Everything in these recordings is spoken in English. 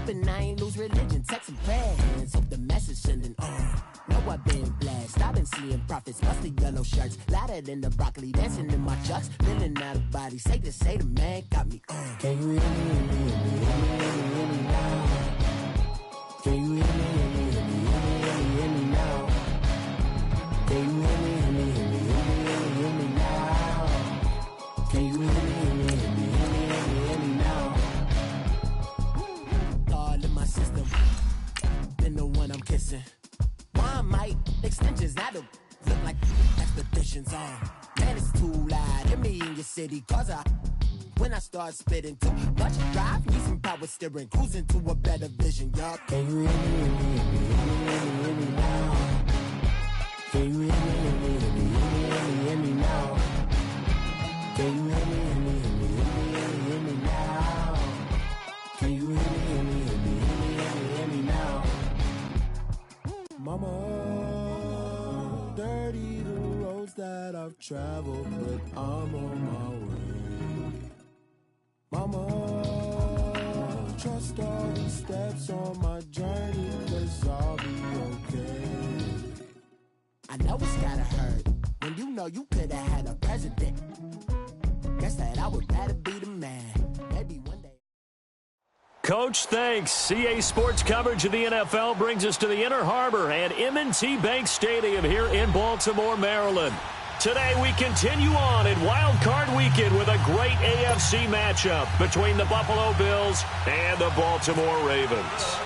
hoping I ain't lose religion. Text some prayers, hope the message sending on. Know I've been blessed, I've been seeing prophets, mostly yellow shirts, louder than the broccoli, dancing in my chucks, feeling out of body. Say to say the man got me on. Can you hear me, hear me, hear me, hear me now? Can you hear me, hear me, hear me, hear me now? Can you hear me, hear me, hear me, hear me now? Can you hear me, hear me, hear me, hear me now? All in my system, been the one I'm kissing. Why might extensions now look like expeditions on? Man, it's too loud. Hit me in your city, cause when I start spitting too much drive, need some power steering, cruising to a better vision, y'all. Can you hear me, hear me, hear me, hear me now? Can you hear me, hear me, hear me, hear me now? Can you hear me, hear me, hear me, hear me now? Can you hear me, hear me, hear me, hear me now? Mama, dirty the roads that I've traveled, but I'm on my way. Mama, trust all these steps on my journey, 'cause I'll be okay. I know it's gotta hurt when you know you could've had a president. Guess that I would rather be the man. Maybe one day. Coach, thanks. CA Sports coverage of the NFL brings us to the Inner Harbor and M&T Bank Stadium here in Baltimore, Maryland. Today we continue on in Wild Card Weekend with a great AFC matchup between the Buffalo Bills and the Baltimore Ravens.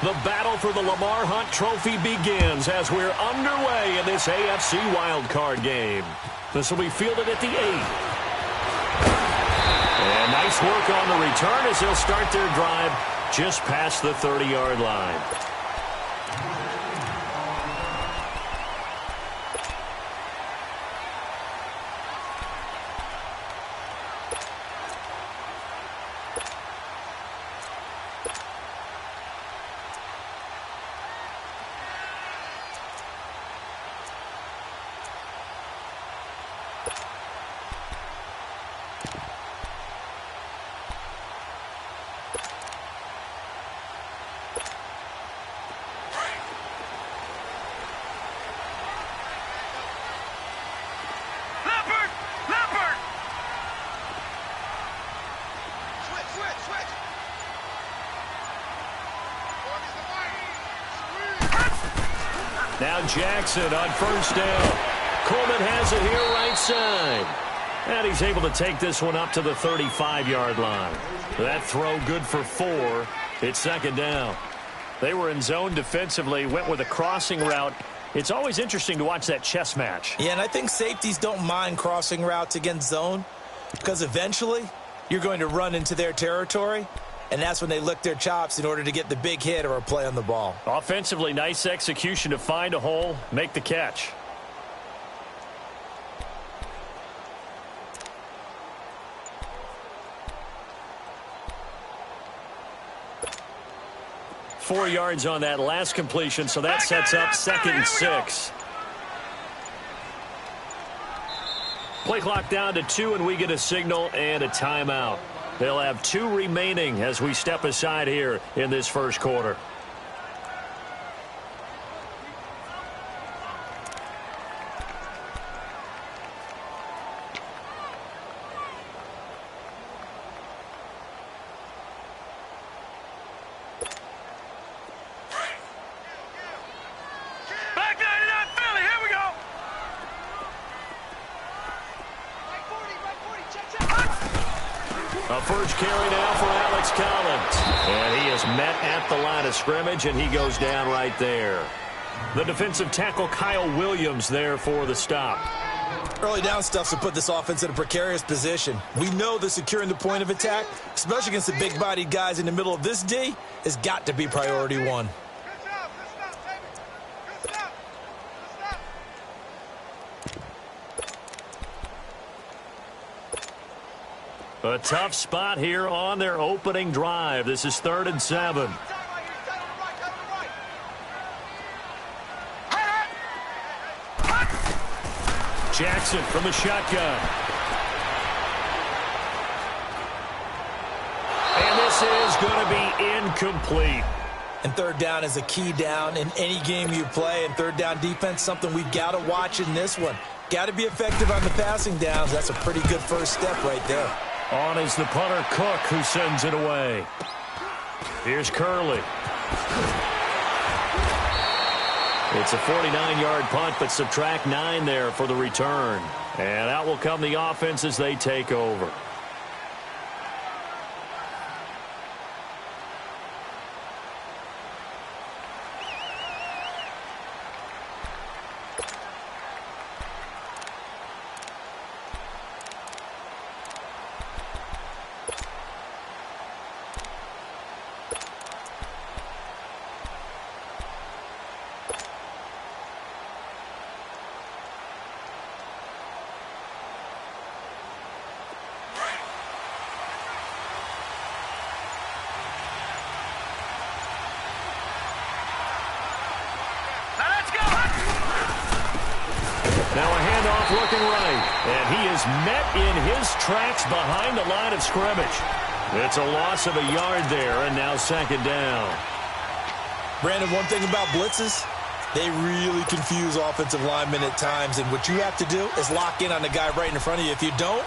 The battle for the Lamar Hunt Trophy begins as we're underway in this AFC Wild Card game. This will be fielded at the 8. And nice work on the return as they'll start their drive just past the 30-yard line. Now Jackson on first down. Coleman has it here right side. And he's able to take this one up to the 35-yard line. That throw good for 4. It's second down. They were in zone defensively, went with a crossing route. It's always interesting to watch that chess match. Yeah, and I think safeties don't mind crossing routes against zone because eventually you're going to run into their territory. And that's when they lick their chops in order to get the big hit or a play on the ball. Offensively, nice execution to find a hole, make the catch. Four yards on that last completion, so that sets up 2nd and 6. Play clock down to 2, and we get a signal and a timeout. They'll have 2 remaining as we step aside here in this first quarter. A first carry now for Alex Collins. And he is met at the line of scrimmage, and he goes down right there. The defensive tackle Kyle Williams there for the stop. Early down stuff to put this offense in a precarious position. We know that securing the point of attack, especially against the big-bodied guys in the middle of this D, has got to be priority 1. A tough spot here on their opening drive. This is 3rd and 7. Jackson from the shotgun. And this is going to be incomplete. And third down is a key down in any game you play. And third down defense, something we've got to watch in this one. Got to be effective on the passing downs. That's a pretty good first step right there. On is the punter, Cook, who sends it away. Here's Curley. It's a 49-yard punt, but subtract 9 there for the return. And out will come the offense as they take over. Now a handoff looking right, and he is met in his tracks behind the line of scrimmage. It's a loss of a yard there, and now second down. Brandon, one thing about blitzes, they really confuse offensive linemen at times, and what you have to do is lock in on the guy right in front of you. If you don't,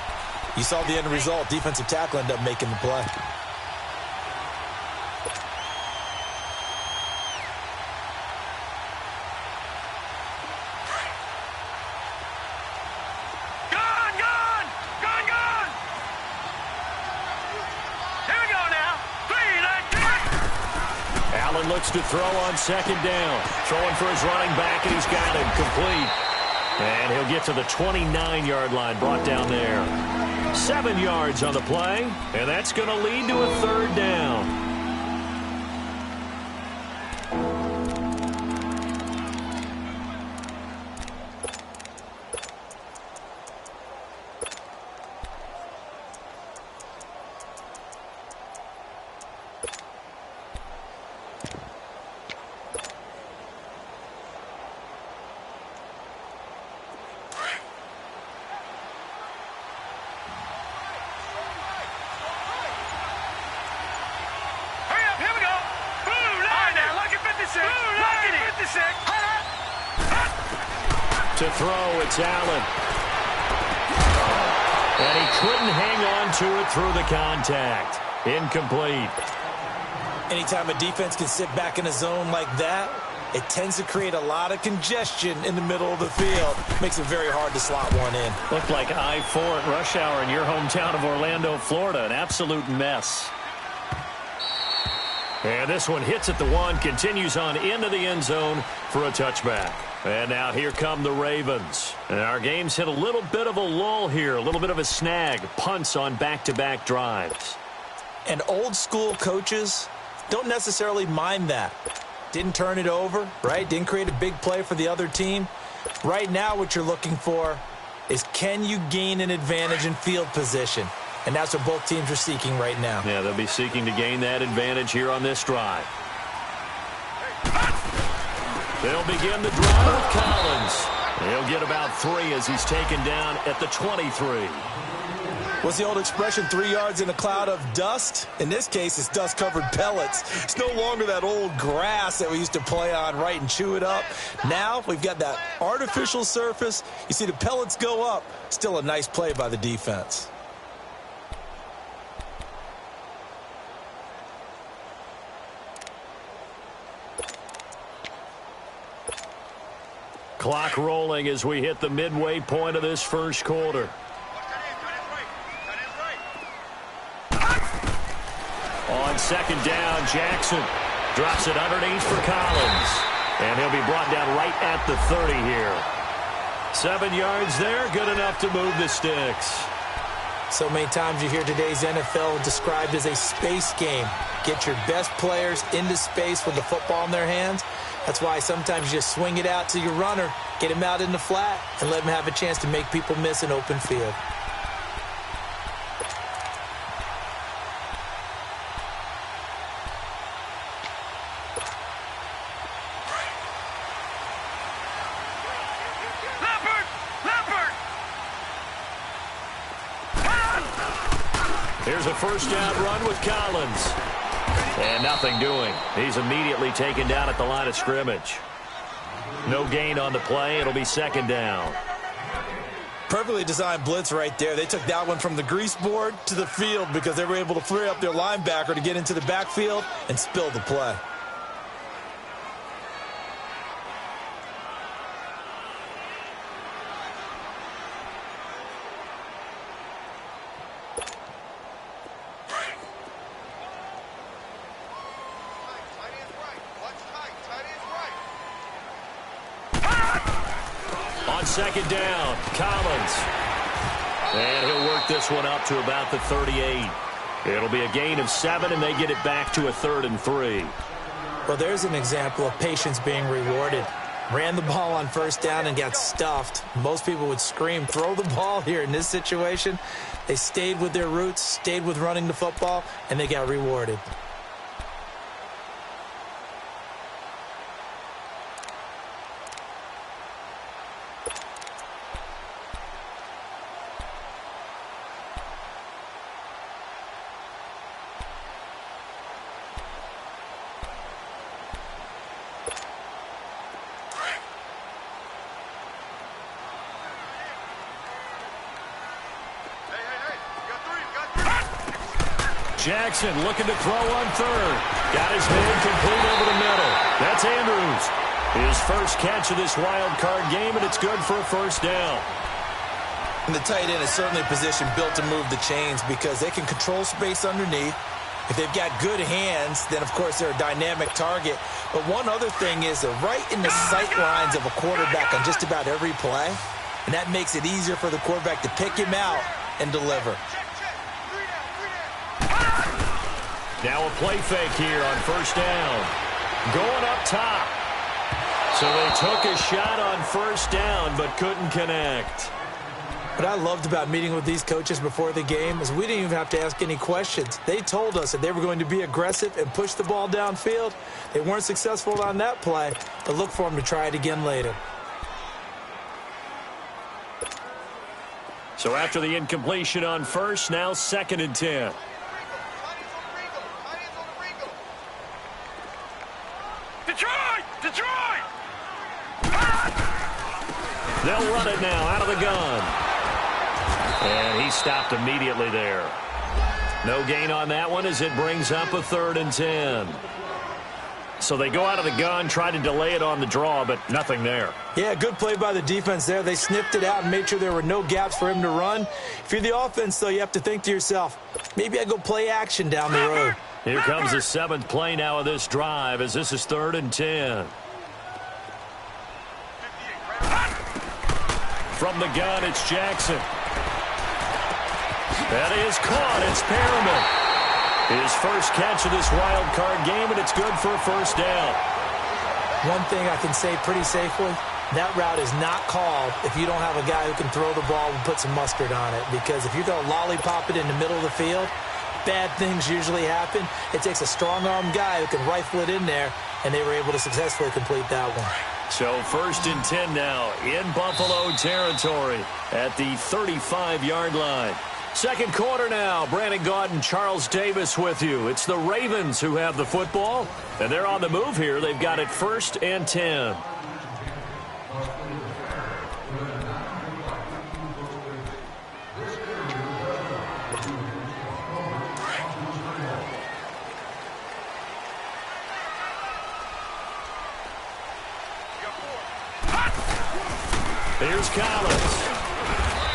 you saw the end result. Defensive tackle ended up making the play. Looks to throw on second down. Throwing for his running back, and he's got him complete. And he'll get to the 29-yard line, brought down there. 7 yards on the play, and that's going to lead to a third down. To throw, it's Allen. And he couldn't hang on to it through the contact. Incomplete. Anytime a defense can sit back in a zone like that, it tends to create a lot of congestion in the middle of the field. Makes it very hard to slot one in. Looked like I-4 at rush hour in your hometown of Orlando, Florida. An absolute mess. And this one hits at the 1, continues on into the end zone for a touchback. And now here come the Ravens. And our game's hit a little bit of a lull here, a little bit of a snag. Punts on back-to-back drives. And old-school coaches don't necessarily mind that. Didn't turn it over, right? Didn't create a big play for the other team. Right now what you're looking for is, can you gain an advantage in field position? And that's what both teams are seeking right now. Yeah, they'll be seeking to gain that advantage here on this drive. They'll begin the drive with Collins. He'll get about 3 as he's taken down at the 23. What's the old expression, 3 yards in a cloud of dust? In this case, it's dust-covered pellets. It's no longer that old grass that we used to play on, right, and chew it up. Now we've got that artificial surface. You see the pellets go up. Still a nice play by the defense. Clock rolling as we hit the midway point of this first quarter. On second down, Jackson drops it underneath for Collins. And he'll be brought down right at the 30 here. 7 yards there, good enough to move the sticks. So many times you hear today's NFL described as a space game. Get your best players into space with the football in their hands. That's why sometimes you just swing it out to your runner, get him out in the flat, and let him have a chance to make people miss an open field. Here's a first down run with Collins. And nothing doing. He's immediately taken down at the line of scrimmage. No gain on the play. It'll be second down. Perfectly designed blitz right there. They took that one from the grease board to the field because they were able to free up their linebacker to get into the backfield and spill the play. Second down, Collins. And he'll work this one up to about the 38. It'll be a gain of 7, and they get it back to a 3rd and 3. Well, there's an example of patience being rewarded. Ran the ball on first down and got stuffed. Most people would scream, throw the ball here. In this situation, they stayed with their roots, stayed with running the football, and they got rewarded. Jackson looking to throw on 3rd. Got his man complete over the middle. That's Andrews. His first catch of this wild card game, and it's good for a first down. And the tight end is certainly a position built to move the chains because they can control space underneath. If they've got good hands, then, of course, they're a dynamic target. But one other thing is they're right in the sight lines of a quarterback on just about every play, and that makes it easier for the quarterback to pick him out and deliver. Now a play fake here on first down. Going up top. So they took a shot on first down but couldn't connect. What I loved about meeting with these coaches before the game is we didn't even have to ask any questions. They told us that they were going to be aggressive and push the ball downfield. They weren't successful on that play, but look for them to try it again later. So after the incompletion on first, now 2nd and 10. They'll run it now out of the gun. And he stopped immediately there. No gain on that one as it brings up a 3rd and 10. So they go out of the gun, try to delay it on the draw, but nothing there. Yeah, good play by the defense there. They sniffed it out and made sure there were no gaps for him to run. If you're the offense, though, you have to think to yourself, maybe I go play action down the road. Here comes the 7th play now of this drive as this is 3rd and 10. From the gun, it's Jackson. That is caught. It's Perriman. His first catch of this wild card game, and it's good for a first down. One thing I can say pretty safely, that route is not called if you don't have a guy who can throw the ball and put some mustard on it. Because if you're going to lollipop it in the middle of the field, bad things usually happen. It takes a strong-armed guy who can rifle it in there, and they were able to successfully complete that one. So 1st and 10 now in Buffalo territory at the 35-yard line. Second quarter now. Brandon Gaudin, Charles Davis with you. It's the Ravens who have the football, and they're on the move here. They've got it 1st and 10. Here's Collins.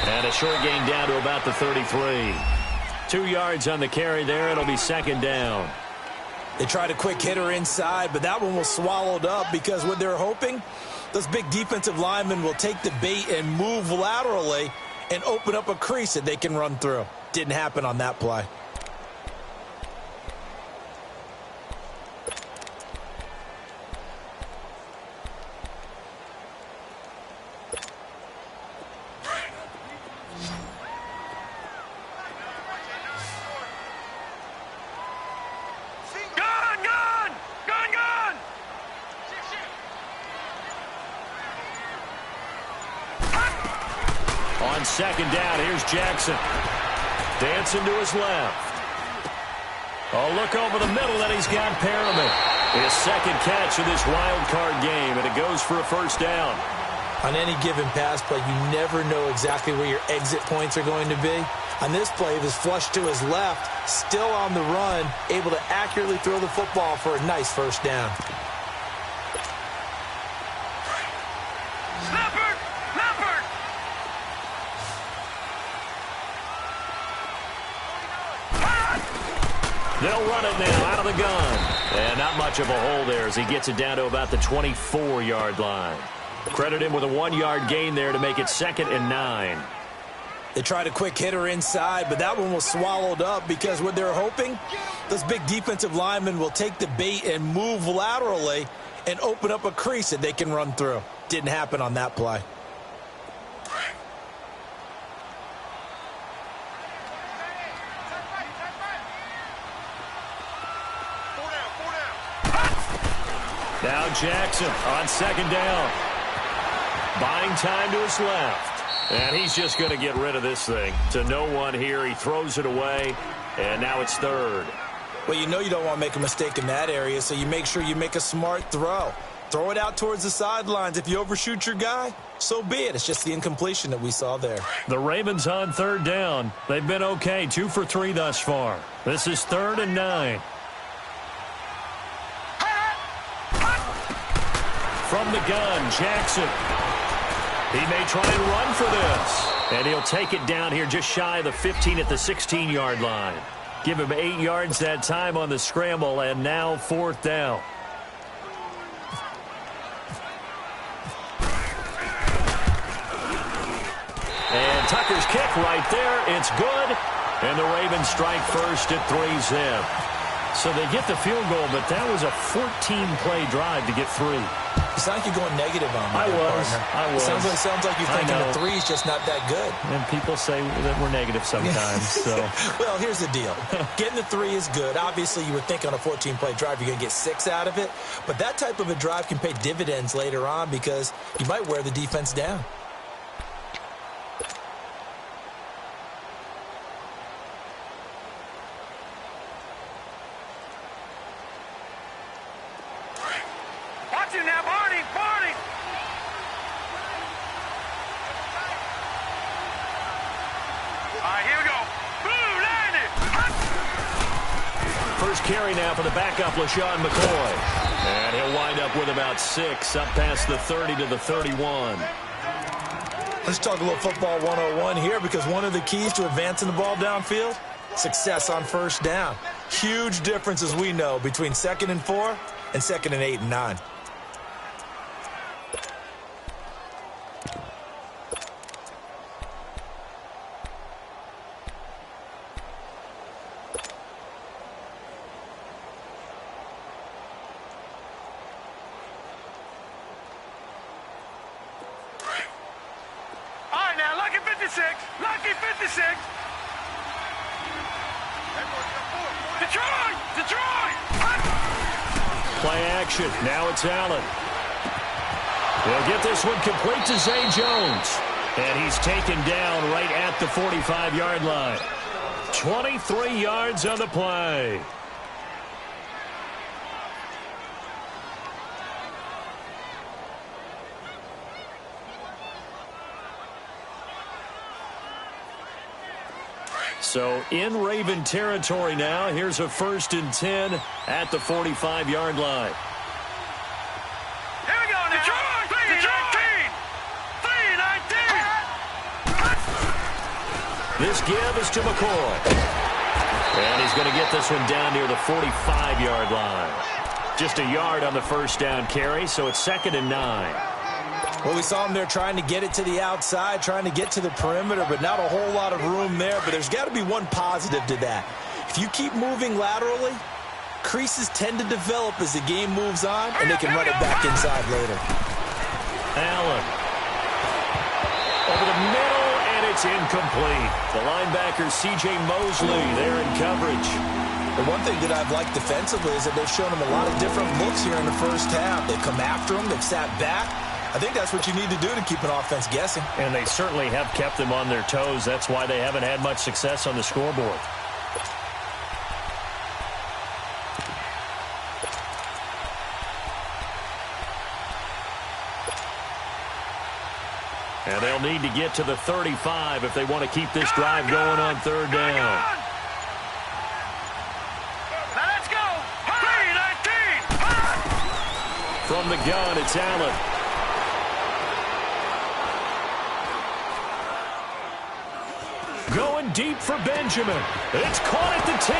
And a short gain down to about the 33. 2 yards on the carry there. It'll be 2nd down. They tried a quick hitter inside, but that one was swallowed up because what they're hoping, those big defensive linemen will take the bait and move laterally and open up a crease that they can run through. Didn't happen on that play. On 2nd down, here's Jackson. Dancing to his left. Oh, look over the middle, and he's got Perriman. His second catch of this wild card game, and it goes for a first down. On any given pass play, you never know exactly where your exit points are going to be. On this play, it was flushed to his left, still on the run, able to accurately throw the football for a nice first down. They'll run it now out of the gun. And not much of a hole there as he gets it down to about the 24-yard line. Credit him with a 1-yard gain there to make it 2nd and 9. They tried a quick hitter inside, but that one was swallowed up because what they're hoping, those big defensive linemen will take the bait and move laterally and open up a crease that they can run through. Didn't happen on that play. Now Jackson on 2nd down. Buying time to his left. And he's just going to get rid of this thing. To no one here. He throws it away. And now it's 3rd. Well, you know you don't want to make a mistake in that area, so you make sure you make a smart throw. Throw it out towards the sidelines. If you overshoot your guy, so be it. It's just the incompletion that we saw there. The Ravens on 3rd down. They've been okay. 2 for 3 thus far. This is 3rd and 9. From the gun, Jackson. He may try and run for this. And he'll take it down here just shy of the 15 at the 16-yard line. Give him 8 yards that time on the scramble, and now 4th down. And Tucker's kick right there. It's good. And the Ravens strike first at 3-zip. So they get the field goal, but that was a 14-play drive to get 3. It's not like you're going negative on me. I was. Sounds like you're thinking the 3's just not that good. And people say that we're negative sometimes. So. Well, here's the deal. Getting the 3 is good. Obviously, you would think on a 14-play drive you're going to get 6 out of it. But that type of a drive can pay dividends later on because you might wear the defense down. Carry now for the backup, LaShawn McCoy. And he'll wind up with about 6, up past the 30 to the 31. Let's talk a little football 101 here because one of the keys to advancing the ball downfield, success on first down. Huge difference, as we know, between 2nd and 4 and 2nd and 8 and 9. Lucky 56. Detroit! Play action. Now it's Allen. They'll get this one complete to Zay Jones. And he's taken down right at the 45-yard line. 23 yards on the play. So in Raven territory now. Here's a 1st and 10 at the 45-yard line. Here we go now. Detroit! 3-19! This give is to McCoy. And he's going to get this one down near the 45-yard line. Just a yard on the first down carry, so it's 2nd and 9. Well, we saw him there trying to get it to the outside, trying to get to the perimeter, but not a whole lot of room there. But there's got to be one positive to that. If you keep moving laterally, creases tend to develop as the game moves on, and they can run it back inside later. Allen. Over the middle, and it's incomplete. The linebacker, C.J. Mosley, there in coverage. The one thing that I've liked defensively is that they've shown him a lot of different looks here in the first half. They've come after him. They've sat back. I think that's what you need to do to keep an offense guessing. And they certainly have kept them on their toes. That's why they haven't had much success on the scoreboard. And they'll need to get to the 35 if they want to keep this drive going on third down. Now let's go. 3-19. From the gun, it's Allen. Going deep for Benjamin. It's caught at the 10.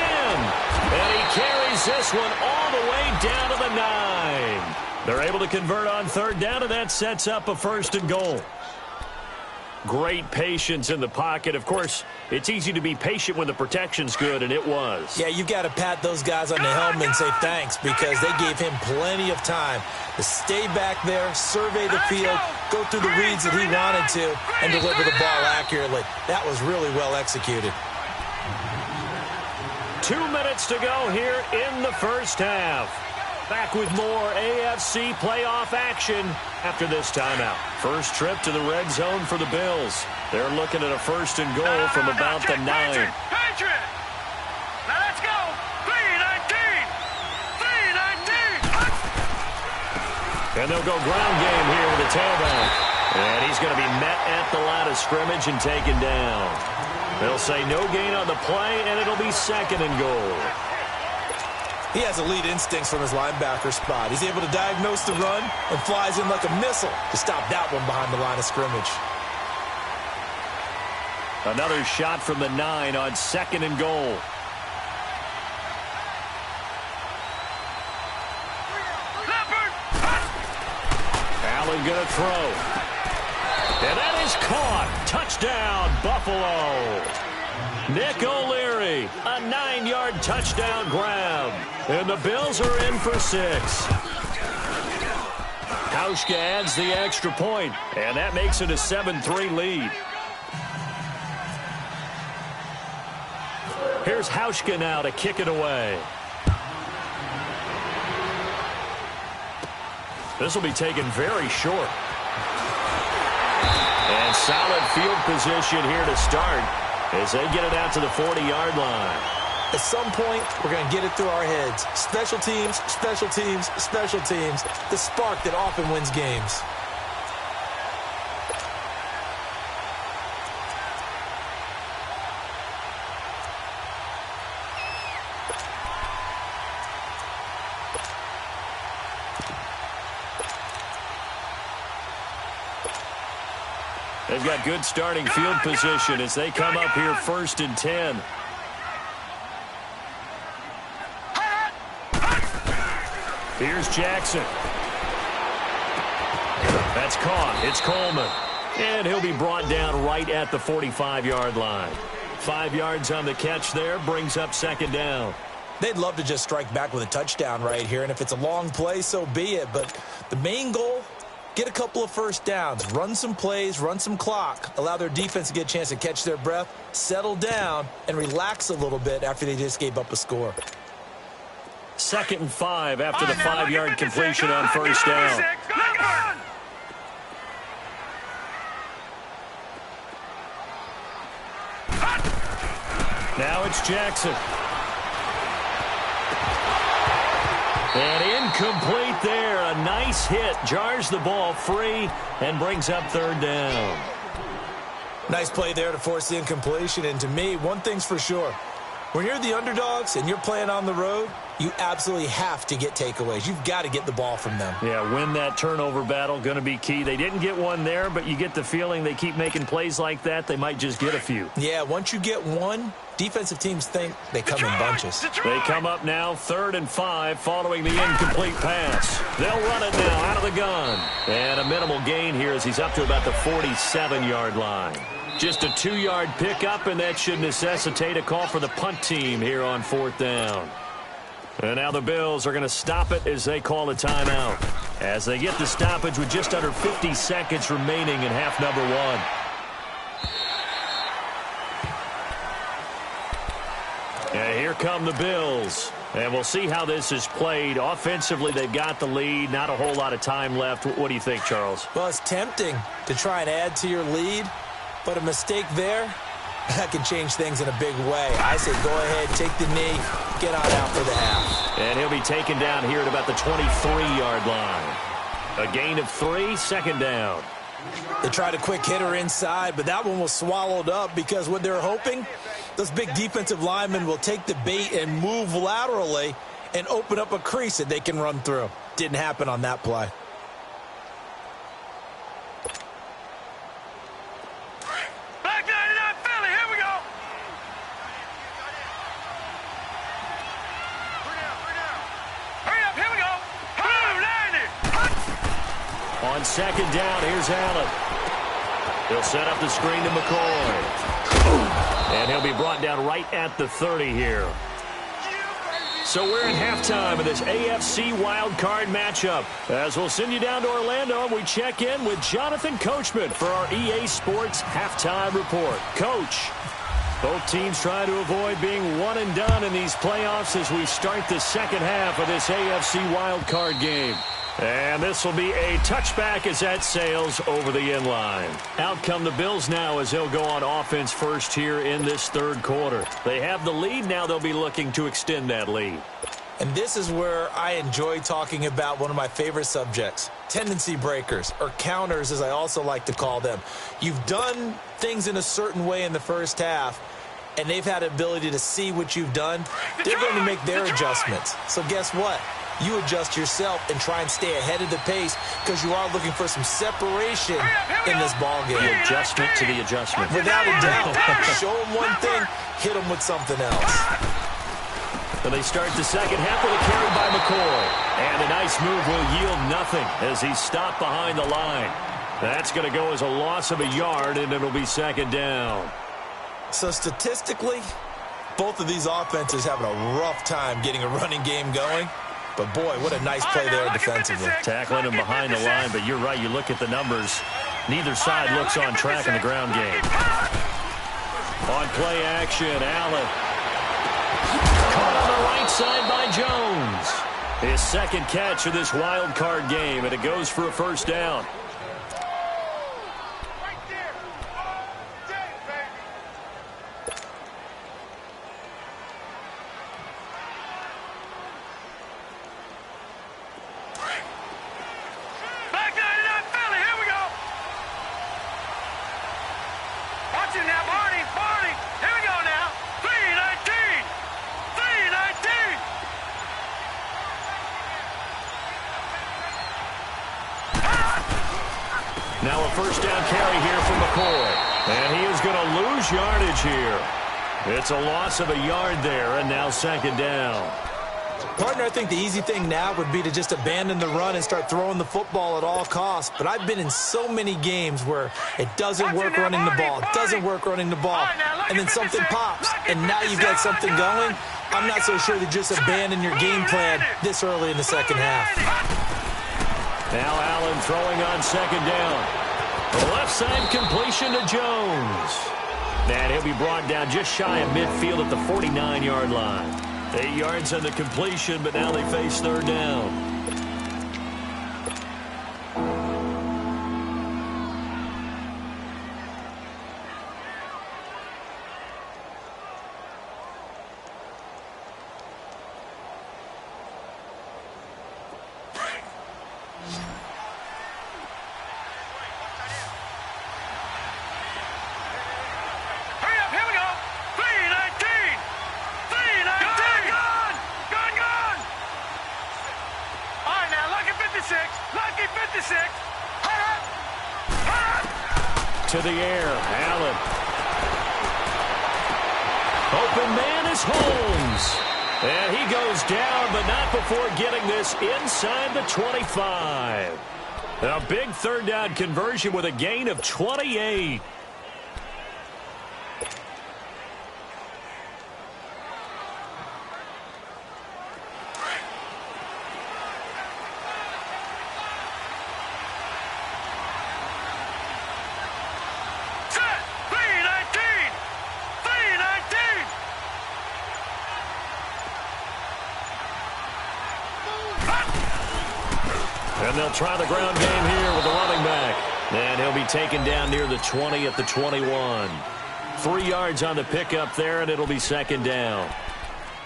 And he carries this one all the way down to the 9. They're able to convert on third down, and that sets up a 1st and goal. Great patience in the pocket. Of course, it's easy to be patient when the protection's good, and it was. Yeah, you've got to pat those guys on the helmet and say thanks because they gave him plenty of time to stay back there, survey the field, go through the reads that he wanted to, and deliver the ball accurately. That was really well executed. 2 minutes to go here in the first half. Back with more AFC playoff action after this timeout. First trip to the red zone for the Bills. They're looking at a 1st and goal from about the 9. Patriot. Now let's go. 3-19. And they'll go ground game here with the tailback. And he's going to be met at the line of scrimmage and taken down. They'll say no gain on the play, and it'll be 2nd and goal. He has elite instincts from his linebacker spot. He's able to diagnose the run and flies in like a missile to stop that one behind the line of scrimmage. Another shot from the 9 on 2nd and goal. Allen going to throw. And that is caught. Touchdown, Buffalo. Nick O'Leary, a 9-yard touchdown grab. And the Bills are in for 6. Hauschka adds the extra point, and that makes it a 7-3 lead. Here's Hauschka now to kick it away. This will be taken very short. And solid field position here to start as they get it out to the 40-yard line. At some point, we're going to get it through our heads. Special teams, special teams, special teams. The spark that often wins games. They've got good starting field position as they come up here 1st and 10. Here's Jackson. That's caught. It's Coleman. And he'll be brought down right at the 45-yard line. 5 yards on the catch there brings up 2nd down. They'd love to just strike back with a touchdown right here, and if it's a long play, so be it. But the main goal, get a couple of 1st downs, run some plays, run some clock, allow their defense to get a chance to catch their breath, settle down, and relax a little bit after they just gave up a score. 2nd and 5 after the 5-yard completion on 1st down. Now it's Jackson. And incomplete there. A nice hit. Jars the ball free and brings up 3rd down. Nice play there to force the incompletion. And to me, one thing's for sure. When you're the underdogs and you're playing on the road, you absolutely have to get takeaways. You've got to get the ball from them. Yeah, win that turnover battle, going to be key. They didn't get one there, but you get the feeling they keep making plays like that, they might just get a few. Yeah, once you get one, defensive teams think they come in bunches. They come up now 3rd and 5 following the incomplete pass. They'll run it now out of the gun. And a minimal gain here as he's up to about the 47-yard line. Just a 2-yard pickup, and that should necessitate a call for the punt team here on 4th down. And now the Bills are going to stop it as they call a timeout. As they get the stoppage with just under 50 seconds remaining in half number 1. And here come the Bills. And we'll see how this is played. Offensively, they've got the lead. Not a whole lot of time left. What do you think, Charles? Well, it's tempting to try and add to your lead. But a mistake there, that can change things in a big way. I say go ahead, take the knee, get on out for the half. And he'll be taken down here at about the 23-yard line. A gain of 3, 2nd down. They tried a quick hitter inside, but that one was swallowed up because what they're hoping, those big defensive linemen will take the bait and move laterally and open up a crease that they can run through. Didn't happen on that play. Back 99 Philly, here we go. Hurry up, here we go. On second down, here's Allen. He'll set up the screen to McCoy. And he'll be brought down right at the 30 here. So we're in halftime of this AFC wildcard matchup. As we'll send you down to Orlando, and we check in with Jonathan Coachman for our EA Sports halftime report. Coach, both teams try to avoid being one and done in these playoffs as we start the second half of this AFC wildcard game. And this will be a touchback as that sails over the inline. Out come the Bills now as they'll go on offense first here in this third quarter. They have the lead. Now they'll be looking to extend that lead. And this is where I enjoy talking about one of my favorite subjects, tendency breakers, or counters as I also like to call them. You've done things in a certain way in the first half, and they've had the ability to see what you've done. They're going to make their adjustments. So guess what? You adjust yourself and try and stay ahead of the pace because you are looking for some separation in this ball game. The adjustment to the adjustment. Without a doubt. Show them one thing, hit them with something else. And they start the second half with a carry by McCoy. And a nice move will yield nothing as he's stopped behind the line. That's going to go as a loss of a yard, and it'll be second down. So statistically, both of these offenses having a rough time getting a running game going. But, boy, what a nice play there defensively. Tackling him behind the line, but you're right. You look at the numbers. Neither side looks on track in the ground game. On play action, Allen. Caught on the right side by Jones. His second catch of this wild card game, and it goes for a first down. Now a first down carry here from McCoy. And he is going to lose yardage here. It's a loss of a yard there, and now second down. Partner, I think the easy thing now would be to just abandon the run and start throwing the football at all costs. But I've been in so many games where it doesn't work running the ball. It doesn't work running the ball. And then something pops, and now you've got something going. I'm not so sure to just abandon your game plan this early in the second half. Now Allen throwing on second down. The left side completion to Jones. And he'll be brought down just shy of midfield at the 49-yard line. 8 yards on the completion, but now they face third down. To the air, Allen. Open man is Holmes. And he goes down, but not before getting this inside the 25. A big third down conversion with a gain of 28. And they'll try the ground game here with the running back. And he'll be taken down near the 20 at the 21. 3 yards on the pickup there, and it'll be second down.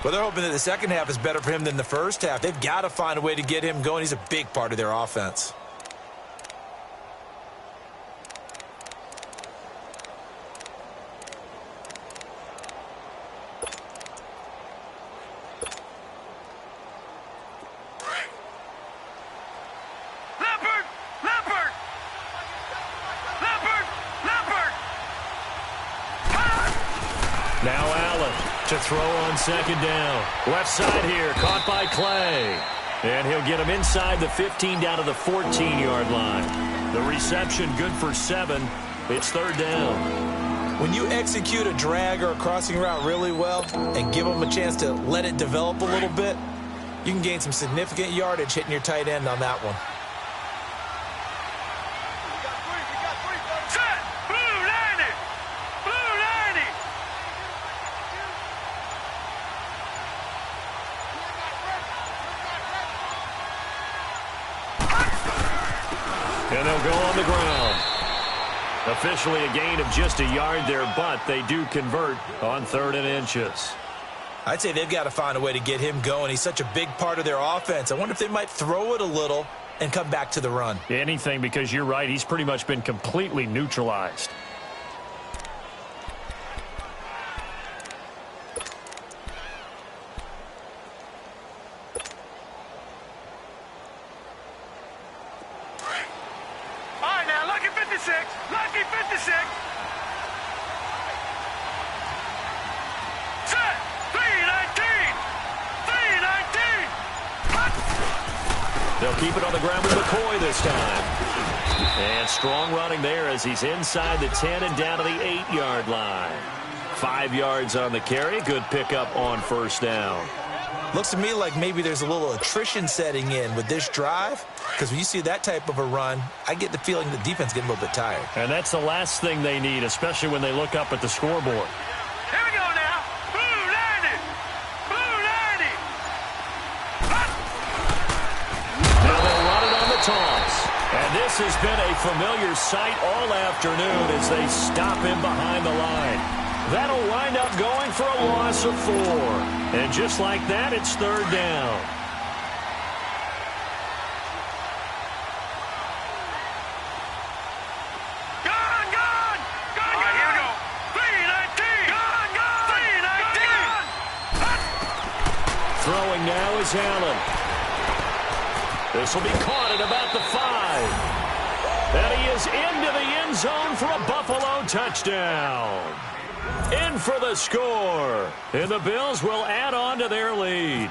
Well, they're hoping that the second half is better for him than the first half. They've got to find a way to get him going. He's a big part of their offense. To throw on second down. Left side here, caught by Clay. And he'll get him inside the 15 down to the 14-yard line. The reception good for 7. It's third down. When you execute a drag or a crossing route really well and give them a chance to let it develop a little bit, you can gain some significant yardage hitting your tight end on that one. And they'll go on the ground. Officially a gain of just a yard there, but they do convert on 3rd and inches. I'd say they've got to find a way to get him going. He's such a big part of their offense. I wonder if they might throw it a little and come back to the run. Anything, because you're right. He's pretty much been completely neutralized. They'll keep it on the ground with McCoy this time. And strong running there as he's inside the 10 and down to the 8-yard line. 5 yards on the carry. Good pickup on first down. Looks to me like maybe there's a little attrition setting in with this drive, because when you see that type of a run, I get the feeling the defense getting a little bit tired. And that's the last thing they need, especially when they look up at the scoreboard. Here we go now. Blue 90. Blue 90. Now they'll run it on the toss. And this has been a familiar sight all afternoon as they stop him behind the line. That'll wind up going for a loss of 4. And just like that, it's third down. Gone, gone. Gone, all right, here we go. 319. Gone, gone. 319. Throwing now is Allen. This will be caught at about the 5. And he is into the end zone for a Buffalo touchdown. In for the score. And the Bills will add on to their lead.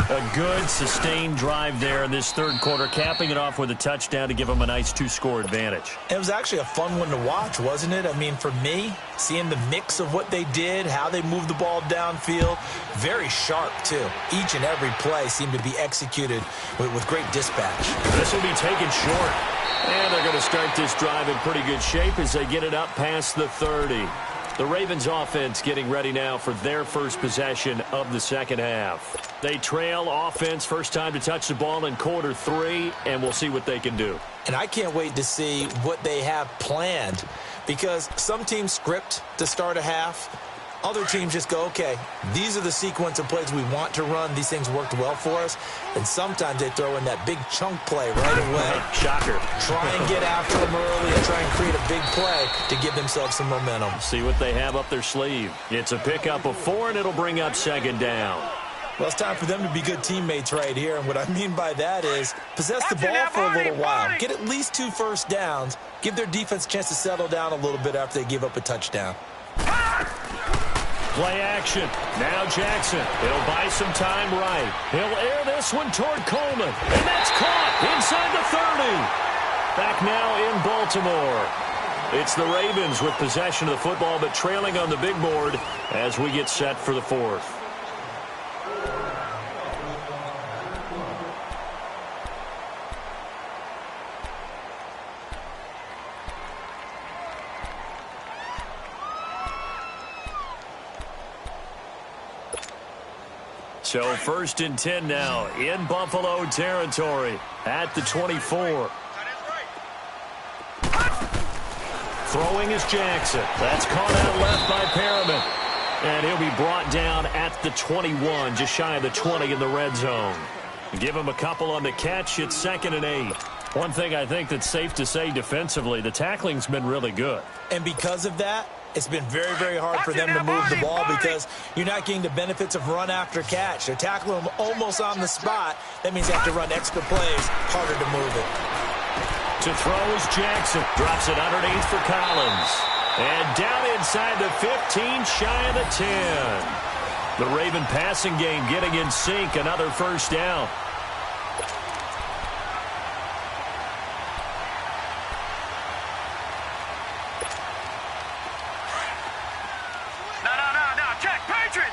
A good, sustained drive there in this third quarter, capping it off with a touchdown to give them a nice 2-score advantage. It was actually a fun one to watch, wasn't it? I mean, for me, seeing the mix of what they did, how they moved the ball downfield, very sharp, too. Each and every play seemed to be executed with great dispatch. This will be taken short. And they're going to start this drive in pretty good shape as they get it up past the 30. The Ravens offense getting ready now for their first possession of the second half. They trail offense, first time to touch the ball in quarter 3, and we'll see what they can do. And I can't wait to see what they have planned, because some teams script to start a half. Other teams just go, okay, these are the sequence of plays we want to run. These things worked well for us. And sometimes they throw in that big chunk play right away. Shocker. Try and get after them early and try and create a big play to give themselves some momentum. See what they have up their sleeve. It's a pickup of 4, and it'll bring up second down. Well, it's time for them to be good teammates right here. And what I mean by that is possess the ball for a little while. Get at least 2 first downs. Give their defense a chance to settle down a little bit after they give up a touchdown. Play action. Now Jackson. He'll buy some time right. He'll air this one toward Coleman. And that's caught inside the 30. Back now in Baltimore. It's the Ravens with possession of the football, but trailing on the big board as we get set for the 4th. So 1st and 10 now in Buffalo territory at the 24. Throwing is Jackson. That's caught out left by Perriman. And he'll be brought down at the 21, just shy of the 20 in the red zone. Give him a couple on the catch. It's 2nd and 8. One thing I think that's safe to say defensively, the tackling's been really good. And because of that, it's been very, very hard for them to move the ball because you're not getting the benefits of run after catch. They're tackling them almost on the spot. That means they have to run extra plays, harder to move it. To throw is Jackson. Drops it underneath for Collins. And down inside the 15, shy of the 10. The Raven passing game getting in sync, another first down. No. Check. Patriot.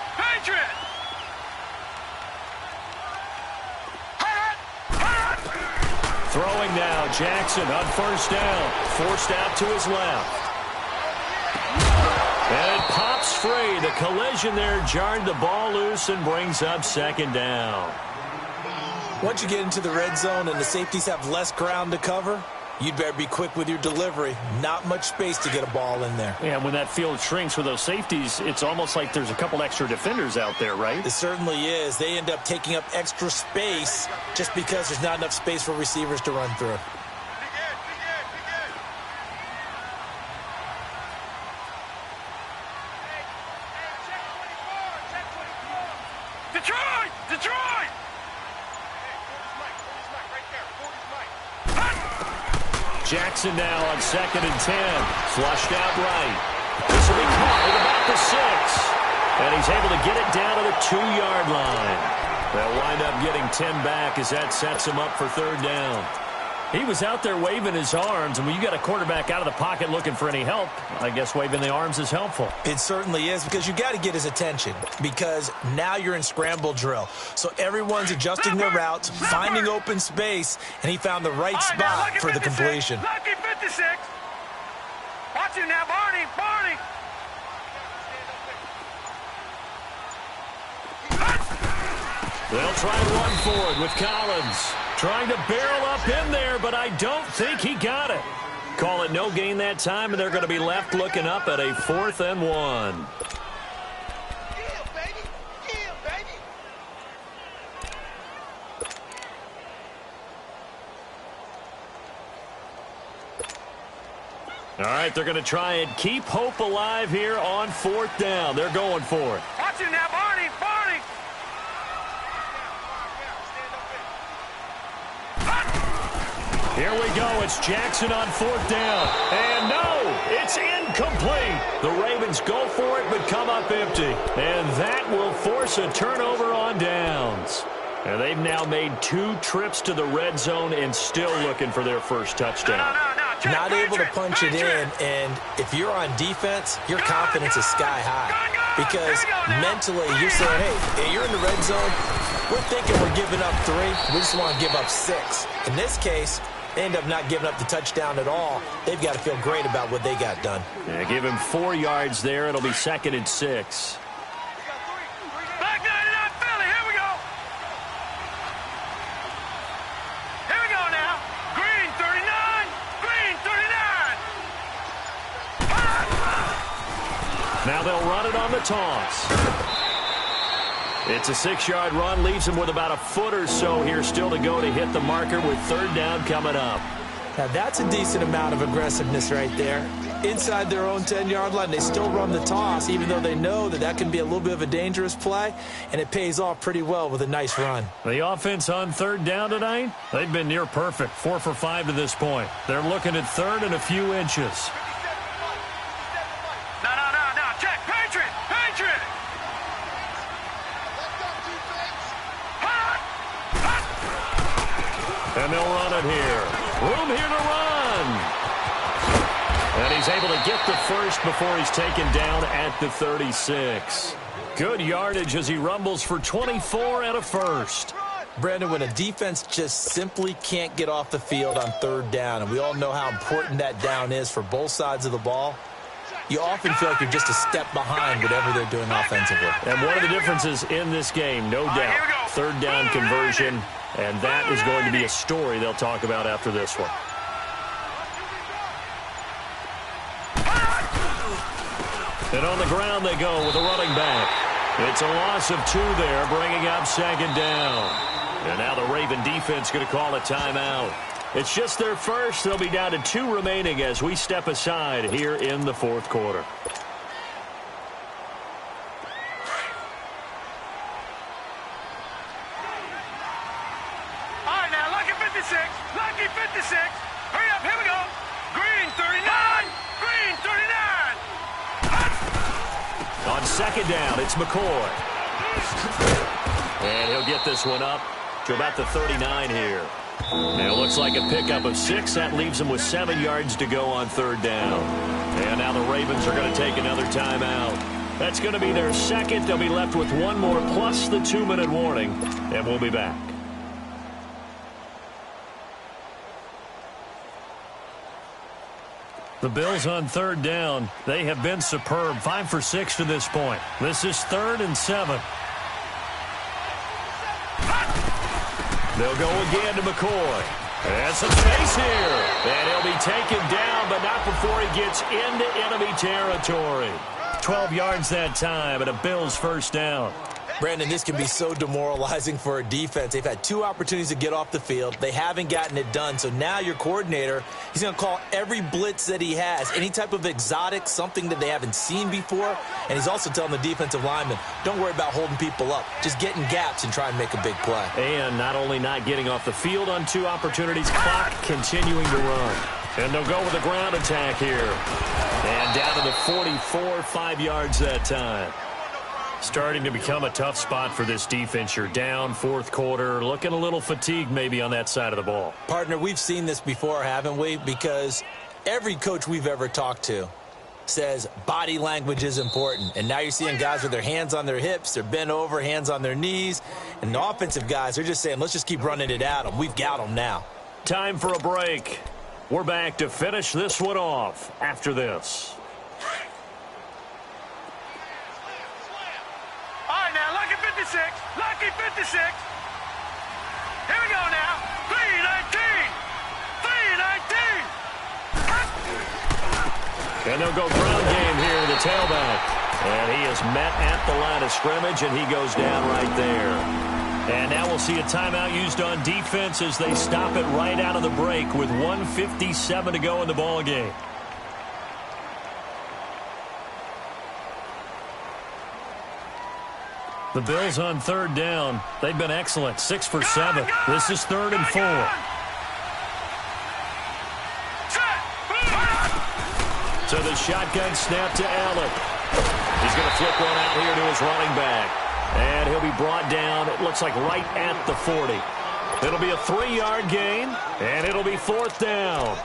Throwing now, Jackson on first down. Forced out to his left. And it pops free. The collision there jarred the ball loose and brings up second down. Once you get into the red zone and the safeties have less ground to cover, you'd better be quick with your delivery. Not much space to get a ball in there. Yeah, when that field shrinks with those safeties, it's almost like there's a couple extra defenders out there, right? It certainly is. They end up taking up extra space just because there's not enough space for receivers to run through. Detroit! Jackson now on 2nd and 10. Flushed out right. This will be caught at about the 6. And he's able to get it down to the 2-yard line. They'll wind up getting 10 back as that sets him up for third down. He was out there waving his arms, and when you got a quarterback out of the pocket looking for any help, I guess waving the arms is helpful. It certainly is, because you got to get his attention, because now you're in scramble drill. So everyone's adjusting their routes, finding open space, and he found the right spot for the completion. Lucky 56. Watch him now, Barney. They'll try and run forward with Collins. Trying to barrel up in there, but I don't think he got it. Call it no gain that time, and they're going to be left looking up at a 4th and 1. All right, they're going to try and keep hope alive here on 4th down. They're going for it. Watch him now, Barney. Here we go. It's Jackson on 4th down. And no, it's incomplete. The Ravens go for it but come up empty. And that will force a turnover on downs. And they've now made 2 trips to the red zone and still looking for their first touchdown. No. Not able to punch it in, and if you're on defense, your confidence is sky high. Because mentally, you're saying, hey, you're in the red zone. We're thinking we're giving up 3. We just want to give up 6. In this case, they end up not giving up the touchdown at all. They've got to feel great about what they got done. Yeah, give him 4 yards there. It'll be 2nd and 6. Black 99 Philly, here we go. Here we go now. Green 39. Now they'll run it on the toss. It's a 6-yard run, leaves him with about a foot or so here still to go to hit the marker with 3rd down coming up. Now that's a decent amount of aggressiveness right there. Inside their own 10-yard line, they still run the toss, even though they know that can be a little bit of a dangerous play, and it pays off pretty well with a nice run. The offense on 3rd down tonight, they've been near perfect, 4 for 5 to this point. They're looking at 3rd and a few inches. No. Check. Patriot. And they'll run it here. Room here to run. And he's able to get the first before he's taken down at the 36. Good yardage as he rumbles for 24 and a first. Brandon, when a defense just simply can't get off the field on 3rd down, and we all know how important that down is for both sides of the ball, you often feel like you're just a step behind whatever they're doing offensively. And one of the differences in this game, no doubt, 3rd down conversion, and that is going to be a story they'll talk about after this one. And on the ground they go with a running back. It's a loss of 2 there, bringing up 2nd down. And now the Raven defense going to call a timeout. It's just their first. They'll be down to 2 remaining as we step aside here in the 4th quarter. All right, now, Lucky 56. Hurry up, here we go. Green 39. second down. It's McCoy. And he'll get this one up to about the 39 here. Now it looks like a pickup of 6. That leaves them with 7 yards to go on third down. And now the Ravens are going to take another timeout. That's going to be their second. They'll be left with one more plus the 2-minute warning. And we'll be back. The Bills on third down. They have been superb. 5 for 6 to this point. This is 3rd and 7. They'll go again to McCoy. And some space here. And he'll be taken down, but not before he gets into enemy territory. 12 yards that time, and a Bills first down. Brandon, this can be so demoralizing for a defense. They've had 2 opportunities to get off the field. They haven't gotten it done. So now your coordinator, he's going to call every blitz that he has, any type of exotic, something that they haven't seen before. And he's also telling the defensive lineman, don't worry about holding people up. Just get in gaps and try and make a big play. And not only not getting off the field on 2 opportunities, clock continuing to run. And they'll go with a ground attack here. And down to the 44, 5 yards that time. Starting to become a tough spot for this defense. You're down, 4th quarter, looking a little fatigued maybe on that side of the ball. Partner, we've seen this before, haven't we? Because every coach we've ever talked to says body language is important. And now you're seeing guys with their hands on their hips, they're bent over, hands on their knees. And the offensive guys, they're just saying, let's just keep running it at them. We've got them now. Time for a break. We're back to finish this one off after this. Lucky 56. Here we go now. 319. 319. And they'll go ground game here to the tailback. And he is met at the line of scrimmage, and he goes down right there. And now we'll see a timeout used on defense as they stop it right out of the break with 1:57 to go in the ball game. The Bills on third down. They've been excellent. 6 for 7. This is 3rd and 4. So the shotgun snap to Allen. He's going to flip one out here to his running back. And he'll be brought down, it looks like right at the 40. It'll be a 3-yard gain, and it'll be 4th down.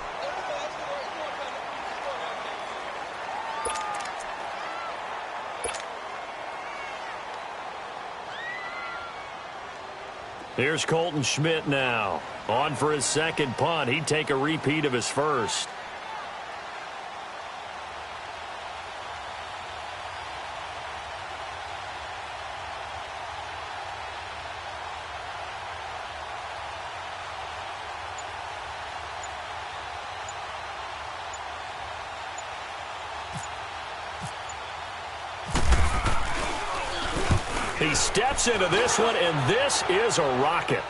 Here's Colton Schmidt now. On for his second punt. He'd take a repeat of his first. He steps into this one, and this is a rocket.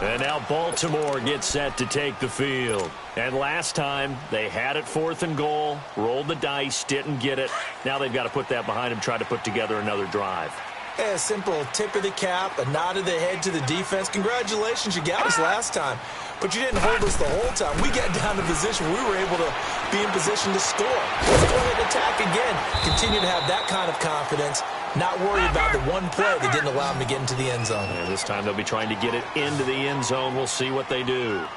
And now Baltimore gets set to take the field. And last time, they had it 4th and goal, rolled the dice, didn't get it. Now they've got to put that behind them, try to put together another drive. A simple tip of the cap, a nod of the head to the defense. Congratulations, you got us last time. But you didn't hold us the whole time. We got down to position. We were able to be in position to score. Let's go ahead and attack again. Continue to have that kind of confidence. Not worry about the one play that didn't allow them to get into the end zone. And this time they'll be trying to get it into the end zone. We'll see what they do.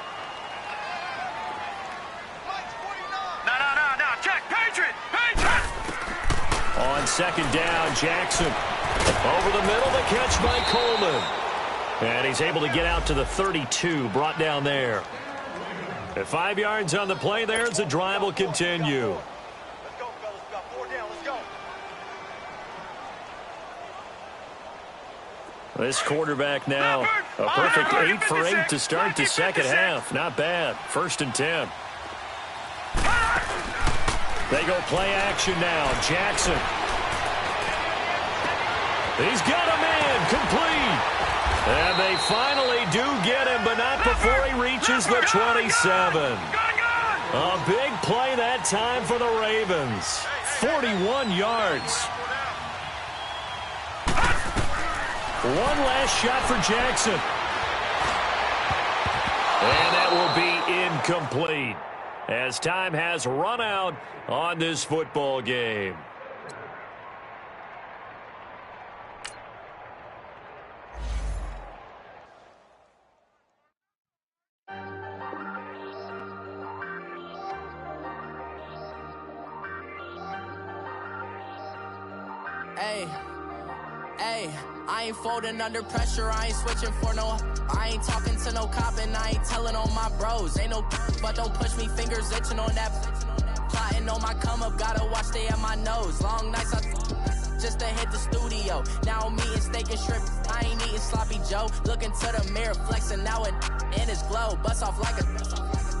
No. Check. Patriot. On second down, Jackson. Over the middle, the catch by Coleman. And he's able to get out to the 32, brought down there. At 5 yards on the play there, as the drive will continue. Let's go, fellas. We got 4 down. Let's go. This quarterback now, a perfect 8 for 8 to start the second half. Not bad. 1st and 10. They go play action now. Jackson. He's got a man complete. And they finally do get him, but not before he reaches the 27. A big play that time for the Ravens. 41 yards. One last shot for Jackson. And that will be incomplete. as time has run out on this football game. Hey, I ain't folding under pressure, I ain't switching for no. I ain't talking to no cop and I ain't telling on my bros. Ain't no but don't push me, fingers itching on that. Plotting on my come up, gotta watch stay at my nose. Long nights I just to hit the studio. Now I'm eating steak and shrimp, I ain't eating sloppy Joe. Looking to the mirror, flexing now it in his glow. Bust off like a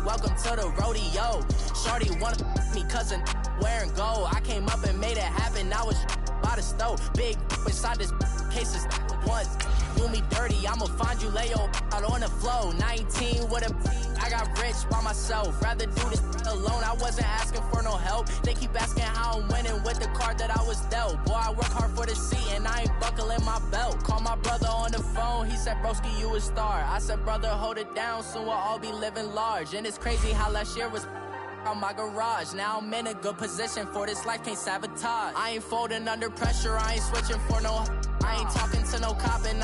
welcome to the rodeo. Shorty wanna me cousin wearing gold. I came up and made it happen, now it's by the stove. Big inside this cases once do me dirty, I'ma find you lay out on the floor. 19 with a I got rich by myself, rather do this alone. I wasn't asking for no help, they keep asking how I'm winning with the card that I was dealt. Boy, I work hard for the seat and I ain't buckling my belt. Call my brother on the phone, he said broski you a star. I said brother hold it down, soon we'll all be living large. And it's crazy how last year was on my garage. Now I'm in a good position for this life, can't sabotage. I ain't folding under pressure, I ain't switching for no. I ain't talking to no cop and